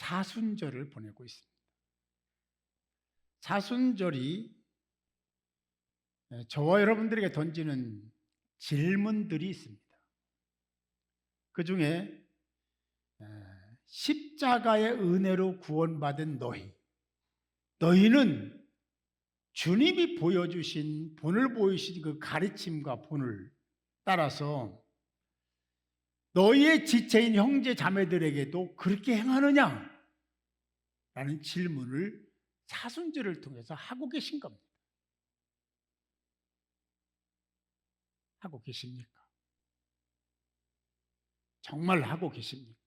사순절을 보내고 있습니다. 사순절이 저와 여러분들에게 던지는 질문들이 있습니다. 그 중에 십자가의 은혜로 구원받은 너희는 주님이 보여주신 본을 보이신 그 가르침과 본을 따라서 너희의 지체인 형제 자매들에게도 그렇게 행하느냐? 라는 질문을 사순절을 통해서 하고 계신 겁니다. 하고 계십니까? 정말 하고 계십니까?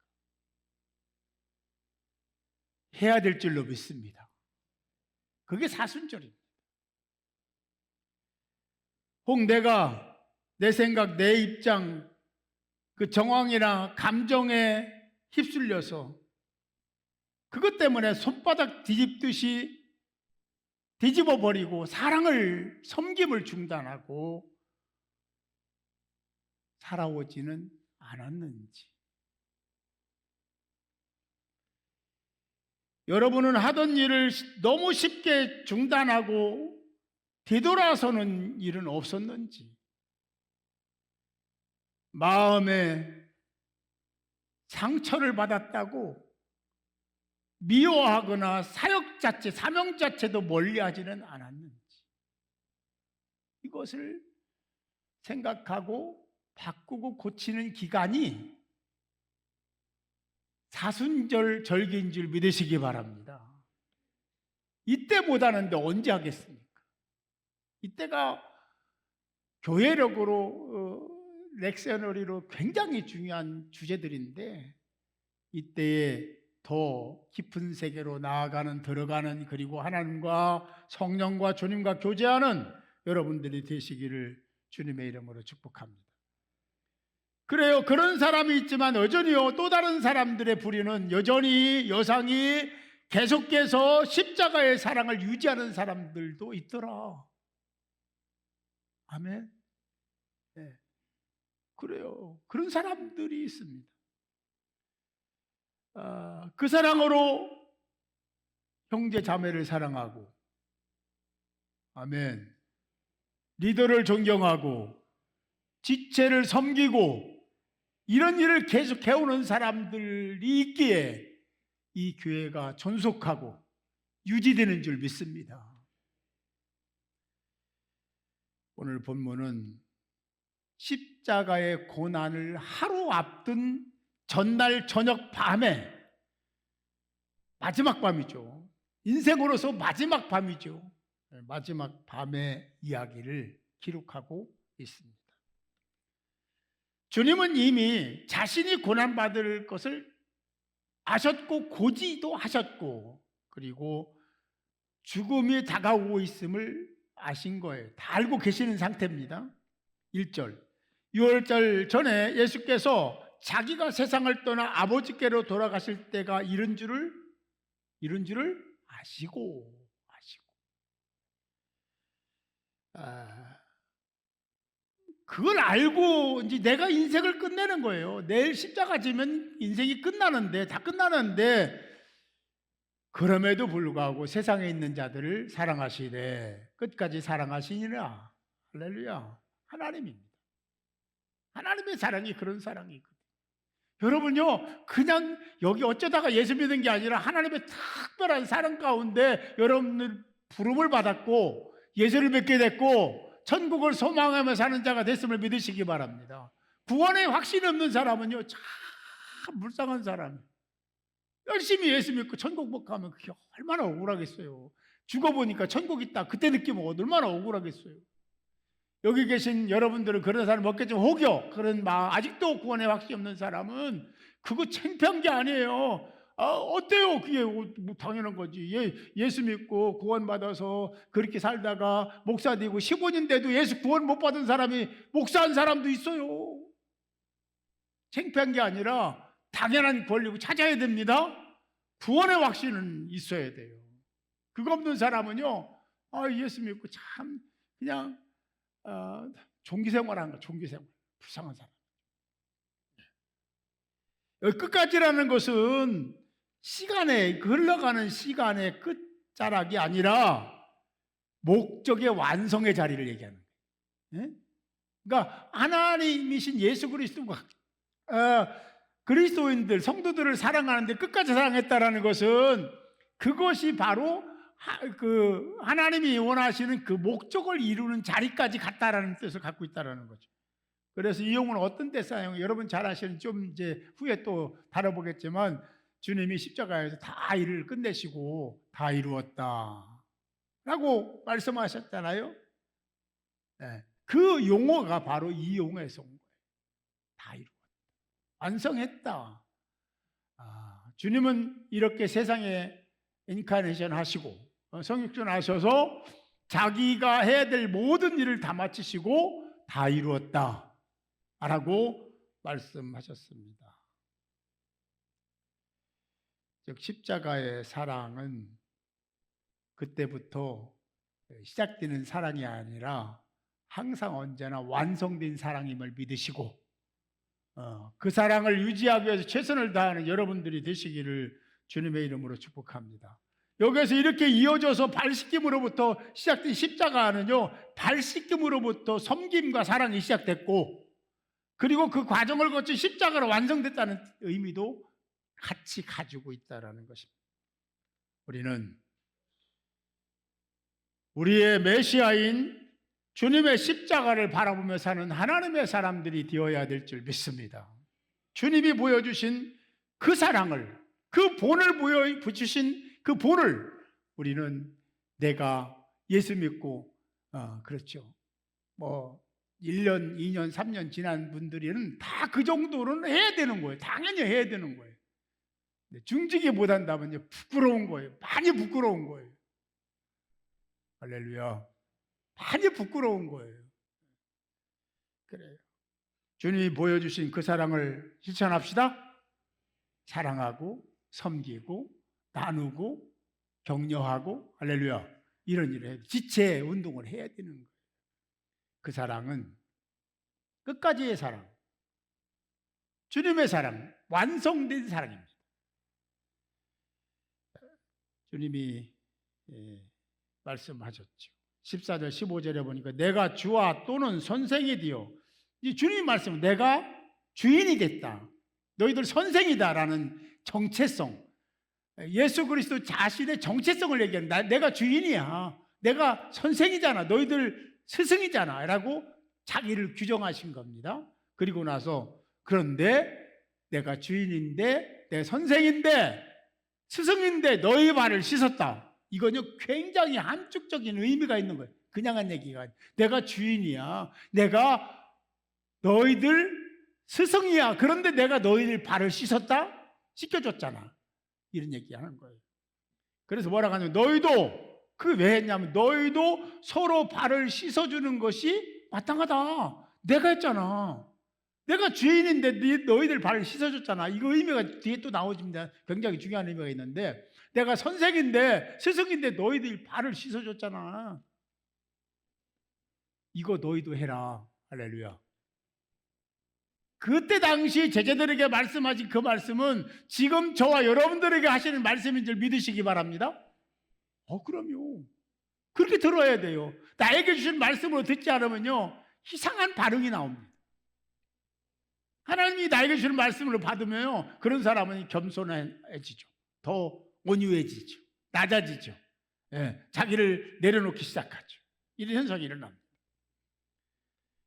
해야 될 줄로 믿습니다. 그게 사순절입니다. 혹 내가 내 생각, 내 입장, 그 정황이나 감정에 휩쓸려서 그것 때문에 손바닥 뒤집듯이 뒤집어버리고 사랑을, 섬김을 중단하고 살아오지는 않았는지. 여러분은 하던 일을 너무 쉽게 중단하고 뒤돌아서는 일은 없었는지, 마음에 상처를 받았다고 미워하거나 사역 자체, 사명 자체도 멀리하지는 않았는지, 이것을 생각하고 바꾸고 고치는 기간이 사순절 절기인 줄 믿으시기 바랍니다. 이때 못하는데 언제 하겠습니까? 이때가 교회력으로 렉셔너리로 굉장히 중요한 주제들인데 이때에 더 깊은 세계로 나아가는, 들어가는, 그리고 하나님과 성령과 주님과 교제하는 여러분들이 되시기를 주님의 이름으로 축복합니다. 그래요. 그런 사람이 있지만 여전히요, 또 다른 사람들의 부류는 여전히 여상이 계속해서 십자가의 사랑을 유지하는 사람들도 있더라. 아멘. 네. 그래요. 그런 사람들이 있습니다. 그 사랑으로 형제 자매를 사랑하고, 아멘, 리더를 존경하고 지체를 섬기고 이런 일을 계속 해오는 사람들이 있기에 이 교회가 존속하고 유지되는 줄 믿습니다. 오늘 본문은 십자가의 고난을 하루 앞둔 전날 저녁 밤에, 마지막 밤이죠. 인생으로서 마지막 밤이죠. 마지막 밤의 이야기를 기록하고 있습니다. 주님은 이미 자신이 고난받을 것을 아셨고 고지도 하셨고, 그리고 죽음이 다가오고 있음을 아신 거예요. 다 알고 계시는 상태입니다. 1절, 6월절 전에 예수께서 자기가 세상을 떠나 아버지께로 돌아가실 때가 이른 줄을 아시고 그걸 알고 이제 내가 인생을 끝내는 거예요. 내일 십자가 지면 인생이 끝나는데, 다 끝나는데, 그럼에도 불구하고 세상에 있는 자들을 사랑하시되 끝까지 사랑하시니라. 할렐루야. 하나님입니다. 하나님의 사랑이 그런 사랑이거든요. 여러분요, 그냥 여기 어쩌다가 예수 믿은 게 아니라 하나님의 특별한 사랑 가운데 여러분들 부름을 받았고 예수를 믿게 됐고 천국을 소망하며 사는 자가 됐음을 믿으시기 바랍니다. 구원의 확신이 없는 사람은요, 참 불쌍한 사람이에요. 열심히 예수 믿고 천국 못 가면 그게 얼마나 억울하겠어요. 죽어보니까 천국 있다 그때 느끼면 얼마나 억울하겠어요. 여기 계신 여러분들은 그런 사람 없겠지만 혹여 그런 아직도 구원의 확신이 없는 사람은 그거 창피한 게 아니에요. 어때요? 그게 뭐 당연한 거지. 예수 믿고 구원받아서 그렇게 살다가 목사 되고 15년 돼도 예수 구원 못 받은 사람이 목사한 사람도 있어요. 창피한 게 아니라 당연한 권리고 찾아야 됩니다. 구원의 확신은 있어야 돼요. 그거 없는 사람은요, 예수 믿고 참 그냥 종기생활하는 거, 종기생활. 불쌍한 사람. 여기 끝까지라는 것은 시간에 흘러가는 시간의 끝자락이 아니라 목적의 완성의 자리를 얘기하는 거예요. 예? 그러니까 하나님이신 예수 그리스도가 그리스도인들 성도들을 사랑하는데 끝까지 사랑했다라는 것은 그것이 바로 하나님이 원하시는 그 목적을 이루는 자리까지 갔다라는 뜻을 갖고 있다라는 거죠. 그래서 이 용어는 어떤 때 사용? 여러분 잘 아시는, 좀 이제 후에 또 다뤄보겠지만, 주님이 십자가에서 다 일을 끝내시고 다 이루었다라고 말씀하셨잖아요. 네. 그 용어가 바로 이 용어에서 온 거예요. 다 이루었다, 완성했다. 주님은 이렇게 세상에 인카네이션 하시고 성육전 하셔서 자기가 해야 될 모든 일을 다 마치시고 다 이루었다 라고 말씀하셨습니다. 즉 십자가의 사랑은 그때부터 시작되는 사랑이 아니라 항상 언제나 완성된 사랑임을 믿으시고 그 사랑을 유지하기 위해서 최선을 다하는 여러분들이 되시기를 주님의 이름으로 축복합니다. 여기서 이렇게 이어져서 발씻김으로부터 시작된 십자가는요, 발씻김으로부터 섬김과 사랑이 시작됐고, 그리고 그 과정을 거쳐 십자가로 완성됐다는 의미도 같이 가지고 있다는 것입니다. 우리는 우리의 메시아인 주님의 십자가를 바라보며 사는 하나님의 사람들이 되어야 될 줄 믿습니다. 주님이 보여주신 그 사랑을, 그 본을 보여주신 그 본을 우리는 내가 예수 믿고 그렇죠, 뭐 1년, 2년, 3년 지난 분들은 다 그 정도는 해야 되는 거예요. 당연히 해야 되는 거예요. 중직이 못한다면 부끄러운 거예요. 많이 부끄러운 거예요. 할렐루야. 많이 부끄러운 거예요. 그래요. 주님이 보여주신 그 사랑을 실천합시다. 사랑하고 섬기고 나누고 격려하고, 할렐루야, 이런 일을 해야 돼. 지체 운동을 해야 되는 거예요. 그 사랑은 끝까지의 사랑, 주님의 사랑, 완성된 사랑입니다. 주님이 말씀하셨죠. 14절 15절에 보니까 내가 주와 또는 선생이 되어, 이 주님이 말씀, 내가 주인이 됐다, 너희들 선생이다라는 정체성, 예수 그리스도 자신의 정체성을 얘기한다. 내가 주인이야, 내가 선생이잖아, 너희들 스승이잖아 라고 자기를 규정하신 겁니다. 그리고 나서 그런데 내가 주인인데, 내 선생인데, 스승인데 너희 발을 씻었다. 이건요 굉장히 함축적인 의미가 있는 거예요. 그냥 한 얘기가 아니라 내가 주인이야, 내가 너희들 스승이야, 그런데 내가 너희들 발을 씻었다? 씻겨줬잖아, 이런 얘기하는 거예요. 그래서 뭐라고 하냐면, 너희도, 그 왜 했냐면 너희도 서로 발을 씻어주는 것이 마땅하다. 내가 했잖아, 내가 주인인데 너희들 발을 씻어줬잖아. 이거 의미가 뒤에 또 나오집니다. 굉장히 중요한 의미가 있는데, 내가 선생인데, 스승인데 너희들 발을 씻어줬잖아. 이거 너희도 해라. 할렐루야. 그때 당시 제자들에게 말씀하신 그 말씀은 지금 저와 여러분들에게 하시는 말씀인 줄 믿으시기 바랍니다. 그럼요. 그렇게 들어야 돼요. 나에게 주신 말씀으로 듣지 않으면요 이상한 반응이 나옵니다. 하나님이 나에게 주는 말씀을 받으면요 그런 사람은 겸손해지죠. 더 온유해지죠. 낮아지죠. 자기를 내려놓기 시작하죠. 이런 현상이 일어납니다.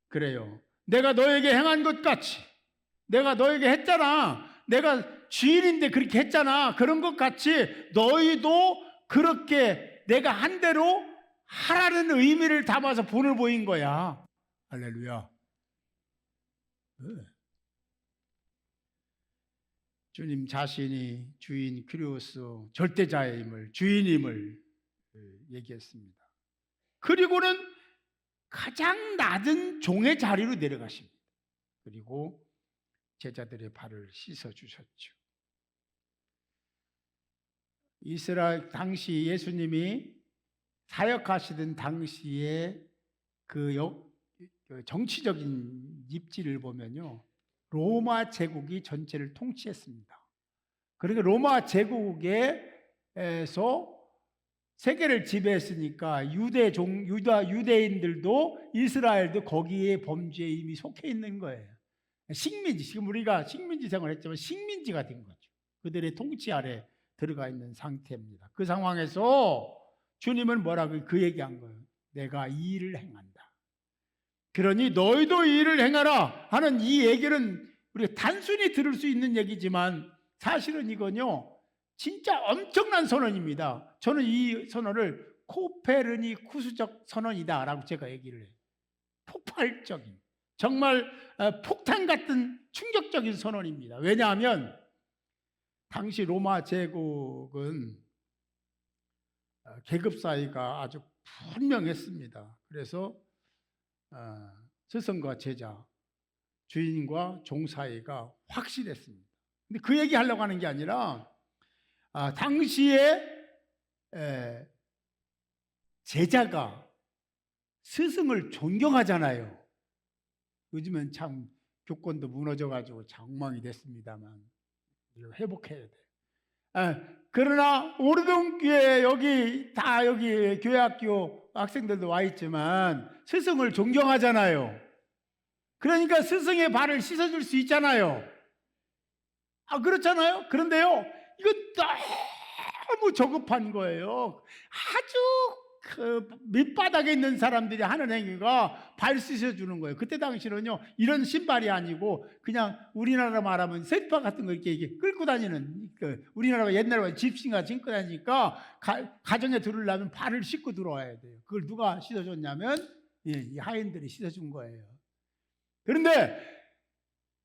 그래요. 내가 너에게 행한 것 같이, 내가 너에게 했잖아, 내가 주인인데 그렇게 했잖아, 그런 것 같이 너희도 그렇게 내가 한 대로 하라는 의미를 담아서 본을 보인 거야. 할렐루야. 주님 자신이 주인 큐리오스 절대자임을, 주인임을 얘기했습니다. 그리고는 가장 낮은 종의 자리로 내려가십니다. 그리고 제자들의 발을 씻어 주셨죠. 이스라엘 당시 예수님이 사역하시던 당시에 그 정치적인 입지를 보면요, 로마 제국이 전체를 통치했습니다. 그러니까 로마 제국에서 세계를 지배했으니까 유대인들도 이스라엘도 거기에 범죄에 이미 속해 있는 거예요. 식민지, 지금 우리가 식민지 생활했지만 식민지가 된 거죠. 그들의 통치 아래 들어가 있는 상태입니다. 그 상황에서 주님은 뭐라고 그 얘기한 거예요. 내가 이 일을 행한다. 그러니 너희도 이 일을 행하라 하는 이 얘기는 우리가 단순히 들을 수 있는 얘기지만 사실은 이건요 진짜 엄청난 선언입니다. 저는 이 선언을 코페르니쿠스적 선언이다 라고 제가 얘기를 해요. 폭발적인, 정말 폭탄 같은 충격적인 선언입니다. 왜냐하면 당시 로마 제국은 계급 사이가 아주 분명했습니다. 그래서 스승과 제자, 주인과 종 사이가 확실했습니다. 근데 그 얘기 하려고 하는 게 아니라 당시에 제자가 스승을 존경하잖아요. 요즘은 참 교권도 무너져가지고 엉망이 됐습니다만 회복해야 돼요. 그러나 오르동교회 여기 교회학교 학생들도 와 있지만 스승을 존경하잖아요. 그러니까 스승의 발을 씻어줄 수 있잖아요. 그렇잖아요. 그런데요, 이건 너무 저급한 거예요. 아주 그 밑바닥에 있는 사람들이 하는 행위가 발 씻어주는 거예요. 그때 당시는요, 이런 신발이 아니고 그냥 우리나라 말하면 세파 같은 거 이렇게 끌고 다니는, 우리나라가 옛날에 집신가 신고 다니니까 가정에 들어오려면 발을 씻고 들어와야 돼요. 그걸 누가 씻어줬냐면 이 하인들이 씻어준 거예요. 그런데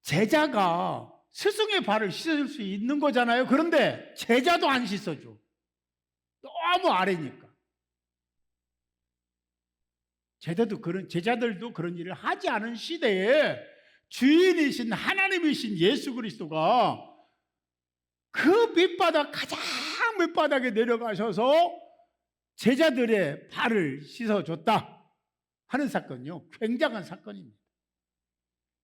제자가 스승의 발을 씻어줄 수 있는 거잖아요. 그런데 제자도 안 씻어줘. 너무 아래니까. 제자들도 그런 일을 하지 않은 시대에 주인이신 하나님이신 예수 그리스도가 그 가장 밑바닥에 내려가셔서 제자들의 발을 씻어줬다 하는 사건이요. 굉장한 사건입니다.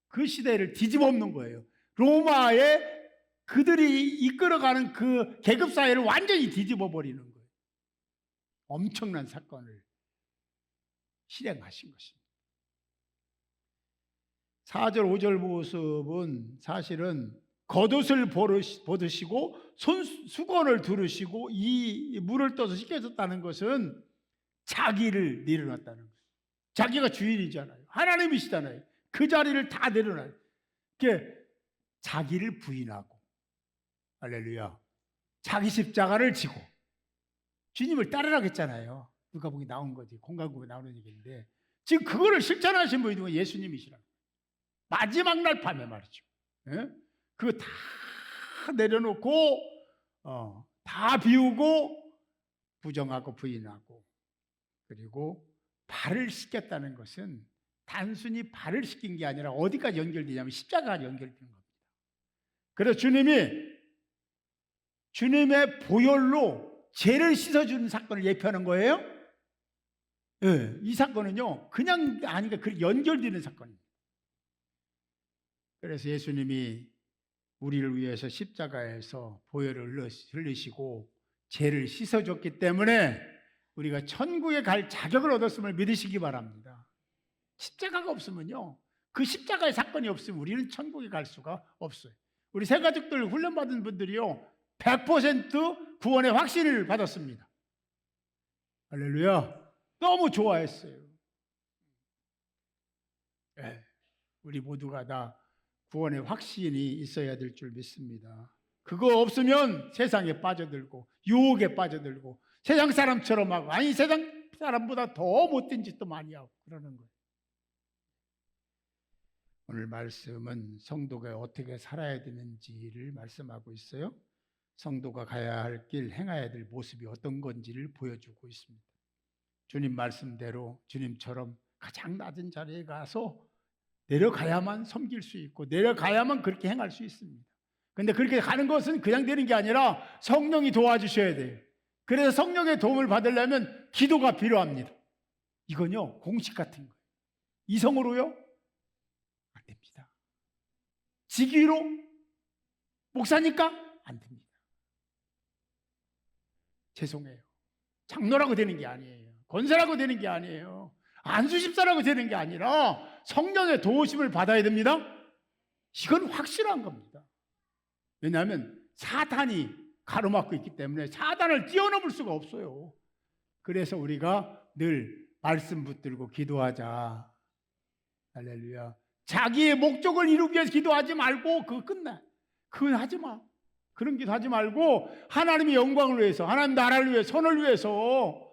그 시대를 뒤집어 엎는 거예요. 로마에 그들이 이끌어가는 그 계급 사회를 완전히 뒤집어 버리는 거예요. 엄청난 사건을 실행하신 것입니다. 4절 5절 모습은 사실은 겉옷을 벗으시고 수건을 두르시고 이 물을 떠서 씻겨졌다는 것은 자기를 내려놨다는 거예요. 자기가 주인이잖아요. 하나님이시잖아요. 그 자리를 다 내려놔요. 자기를 부인하고, 할렐루야, 자기 십자가를 지고 주님을 따르라고 했잖아요. 누가복음에 나온 거지. 공간국에 나오는 얘기인데 지금 그거를 실천하신 분이 누가 예수님이시라고. 마지막 날 밤에 말이죠. 그거 다 내려놓고 다 비우고 부정하고 부인하고, 그리고 발을 씻겼다는 것은 단순히 발을 씻긴 게 아니라 어디까지 연결되냐면 십자가가 연결되는 겁니다. 그래서 주님의 보혈로 죄를 씻어주는 사건을 예표하는 거예요. 이 사건은요, 그냥 아니까 연결되는 사건입니다. 그래서 예수님이 우리를 위해서 십자가에서 보혈을 흘리시고 죄를 씻어줬기 때문에 우리가 천국에 갈 자격을 얻었음을 믿으시기 바랍니다. 십자가가 없으면요, 그 십자가의 사건이 없으면 우리는 천국에 갈 수가 없어요. 우리 새가족들 훈련받은 분들이요 100% 구원의 확신을 받았습니다. 할렐루야. 너무 좋아했어요. 우리 모두가 다 구원의 확신이 있어야 될 줄 믿습니다. 그거 없으면 세상에 빠져들고 유혹에 빠져들고 세상 사람처럼 하고, 아니 세상 사람보다 더 못된 짓도 많이 하고 그러는 거예요. 오늘 말씀은 성도가 어떻게 살아야 되는지를 말씀하고 있어요. 성도가 가야 할 길, 행해야 될 모습이 어떤 건지를 보여주고 있습니다. 주님 말씀대로 주님처럼 가장 낮은 자리에 가서 내려가야만 섬길 수 있고 내려가야만 그렇게 행할 수 있습니다. 그런데 그렇게 가는 것은 그냥 되는 게 아니라 성령이 도와주셔야 돼요. 그래서 성령의 도움을 받으려면 기도가 필요합니다. 이건요 공식 같은 거예요. 이성으로요? 안 됩니다. 직위로? 목사니까? 안 됩니다. 죄송해요. 장로라고 되는 게 아니에요. 권사라고 되는 게 아니에요. 안수집사라고 되는 게 아니라 성령의 도우심을 받아야 됩니다. 이건 확실한 겁니다. 왜냐하면 사탄이 가로막고 있기 때문에 사단을 뛰어넘을 수가 없어요. 그래서 우리가 늘 말씀 붙들고 기도하자. 할렐루야. 자기의 목적을 이루기 위해서 기도하지 말고 그거 끝나. 그건 하지 마. 그런 기도 하지 말고 하나님의 영광을 위해서, 하나님 나라를 위해서, 선을 위해서,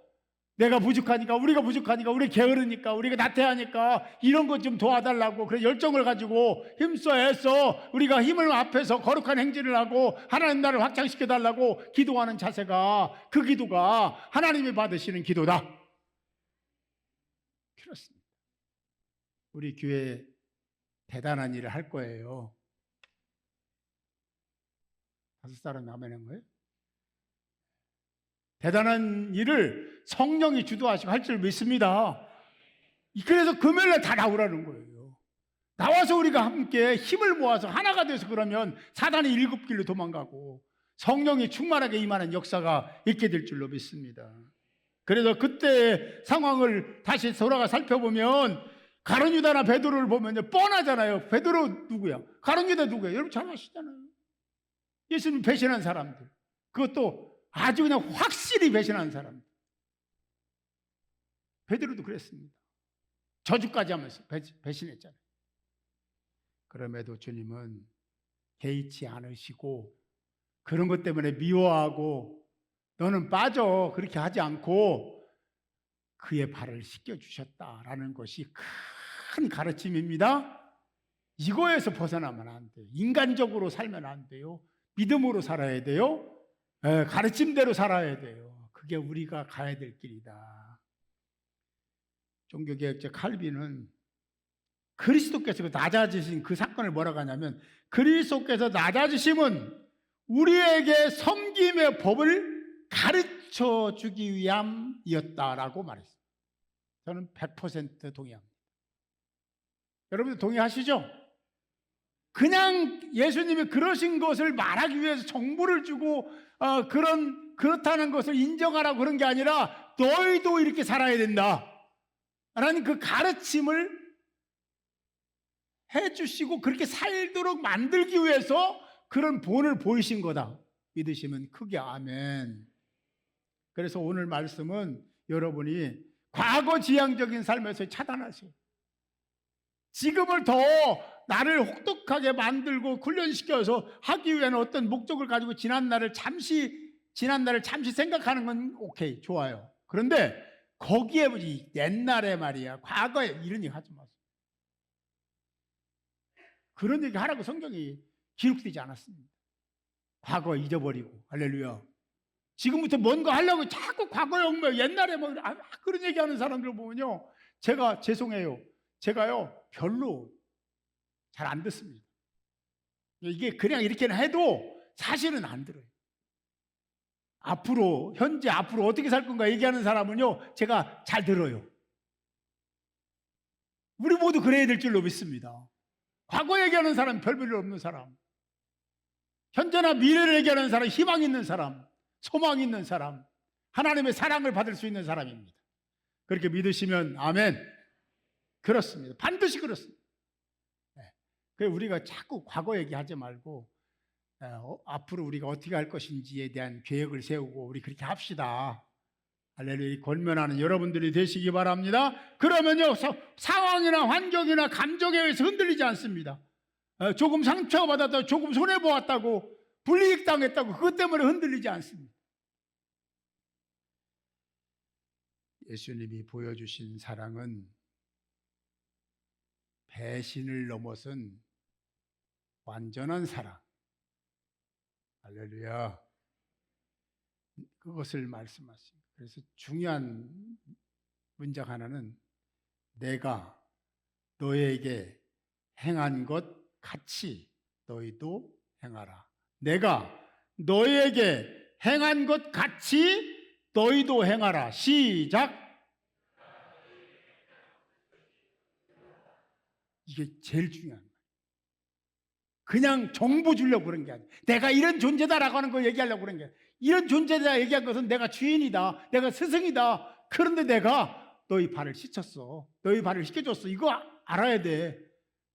내가 부족하니까, 우리가 부족하니까, 우리 게으르니까, 우리가 나태하니까 이런 것 좀 도와달라고, 그래 열정을 가지고 힘써 애써 우리가 힘을 합해서 거룩한 행진을 하고 하나님 나라를 확장시켜 달라고 기도하는 자세가, 그 기도가 하나님이 받으시는 기도다. 그렇습니다. 우리 교회에 대단한 일을 할 거예요. 5사람 아멘한 거예요? 대단한 일을 성령이 주도하시고 할 줄 믿습니다. 그래서 금요일날 다 나오라는 거예요. 나와서 우리가 함께 힘을 모아서 하나가 돼서, 그러면 사단이 7길로 도망가고 성령이 충만하게 임하는 역사가 있게 될 줄로 믿습니다. 그래서 그때의 상황을 다시 돌아가 살펴보면 가룟 유다나 베드로를 보면 뻔하잖아요. 베드로 누구야? 가룟 유다 누구야? 여러분 잘 아시잖아요. 예수님 배신한 사람들, 그것도 아주 그냥 확실히 배신한 사람들. 베드로도 그랬습니다. 저주까지 하면서 배신했잖아요. 그럼에도 주님은 개의치 않으시고 그런 것 때문에 미워하고 너는 빠져 그렇게 하지 않고 그의 발을 씻겨주셨다라는 것이 큰 가르침입니다. 이거에서 벗어나면 안 돼요. 인간적으로 살면 안 돼요. 믿음으로 살아야 돼요. 가르침대로 살아야 돼요. 그게 우리가 가야 될 길이다. 종교개혁자 칼빈은 그리스도께서 낮아지신 그 사건을 뭐라고 하냐면, 그리스도께서 낮아지심은 우리에게 섬김의 법을 가르쳐 주기 위함이었다라고 말했어요. 저는 100% 동의합니다. 여러분들 동의하시죠? 그냥 예수님이 그러신 것을 말하기 위해서 정보를 주고 그렇다는 것을 인정하라고 그런 게 아니라 너희도 이렇게 살아야 된다 라는 그 가르침을 해주시고 그렇게 살도록 만들기 위해서 그런 본을 보이신 거다. 믿으시면 크게 아멘. 그래서 오늘 말씀은 여러분이 과거 지향적인 삶에서 차단하세요. 지금을 더 나를 혹독하게 만들고 훈련시켜서 하기 위한 어떤 목적을 가지고 지난 날을 잠시 생각하는 건 오케이, 좋아요. 그런데 거기에 옛날에 말이야, 과거에 이런 얘기 하지 마세요. 그런 얘기 하라고 성경이 기록되지 않았습니다. 과거 잊어버리고, 할렐루야. 지금부터 뭔가 하려고 자꾸 과거에 얽매여 옛날에 그런 얘기하는 사람들 보면요, 제가 죄송해요. 제가요 별로 잘 안 듣습니다. 이게 그냥 이렇게는 해도 사실은 안 들어요. 현재 앞으로 어떻게 살 건가 얘기하는 사람은요 제가 잘 들어요. 우리 모두 그래야 될 줄로 믿습니다. 과거 얘기하는 사람, 별 볼일 없는 사람, 현재나 미래를 얘기하는 사람, 희망 있는 사람, 소망 있는 사람, 하나님의 사랑을 받을 수 있는 사람입니다. 그렇게 믿으시면 아멘. 그렇습니다. 반드시 그렇습니다. 그래서 우리가 자꾸 과거 얘기하지 말고 앞으로 우리가 어떻게 할 것인지에 대한 계획을 세우고 우리 그렇게 합시다. 할렐루야. 권면하는 여러분들이 되시기 바랍니다. 그러면요 상황이나 환경이나 감정에 의해서 흔들리지 않습니다. 조금 상처받았다고, 조금 손해보았다고, 불이익 당했다고 그것 때문에 흔들리지 않습니다. 예수님이 보여주신 사랑은 배신을 넘어선 완전한 사랑. 할렐루야. 그것을 말씀하십니다. 그래서 중요한 문장 하나는 내가 너에게 행한 것 같이 너희도 행하라. 내가 너에게 행한 것 같이 너희도 행하라. 시작. 이게 제일 중요한 거예요. 그냥 정보 주려고 그런 게 아니에요. 내가 이런 존재다라고 하는 거 얘기하려고 그런 게 아니에요. 이런 존재다 얘기한 것은 내가 주인이다, 내가 스승이다. 그런데 내가 너희 발을 씻었어, 너희 발을 씻겨줬어. 이거 알아야 돼.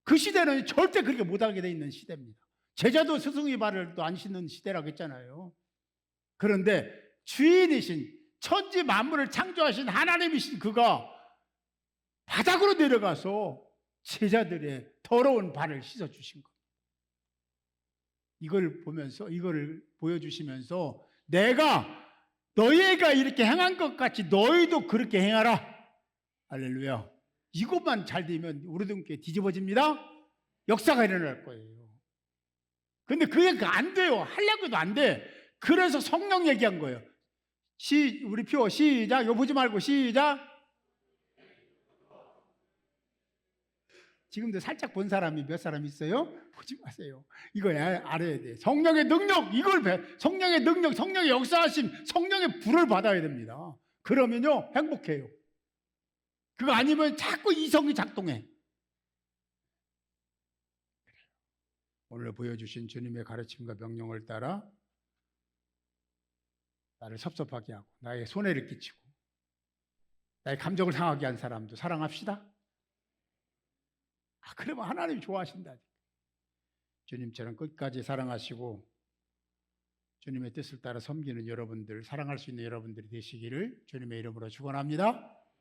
그 시대는 절대 그렇게 못하게 돼 있는 시대입니다. 제자도 스승의 발을 또 안 씻는 시대라고 했잖아요. 그런데 주인이신 천지 만물을 창조하신 하나님이신 그가 바닥으로 내려가서 제자들의 더러운 발을 씻어 주신 겁니다. 이걸 보면서, 이걸 보여주시면서 내가 너희가 이렇게 행한 것 같이 너희도 그렇게 행하라. 할렐루야. 이것만 잘 되면 우리도 함께 뒤집어집니다. 역사가 일어날 거예요. 근데 그게 안 돼요. 하려고 해도 안 돼. 그래서 성령 얘기한 거예요. 우리 표 시작. 이거 보지 말고 시작. 지금도 살짝 본 사람이 몇 사람 있어요? 보지 마세요. 이거 알아야 돼. 성령의 능력, 성령의 능력, 성령의 역사하심, 성령의 불을 받아야 됩니다. 그러면요 행복해요. 그거 아니면 자꾸 이성이 작동해. 오늘 보여주신 주님의 가르침과 명령을 따라 나를 섭섭하게 하고 나의 손해를 끼치고 나의 감정을 상하게 한 사람도 사랑합시다. 그러면 하나님이 좋아하신다. 주님처럼 끝까지 사랑하시고 주님의 뜻을 따라 섬기는 여러분들, 사랑할 수 있는 여러분들이 되시기를 주님의 이름으로 축원합니다.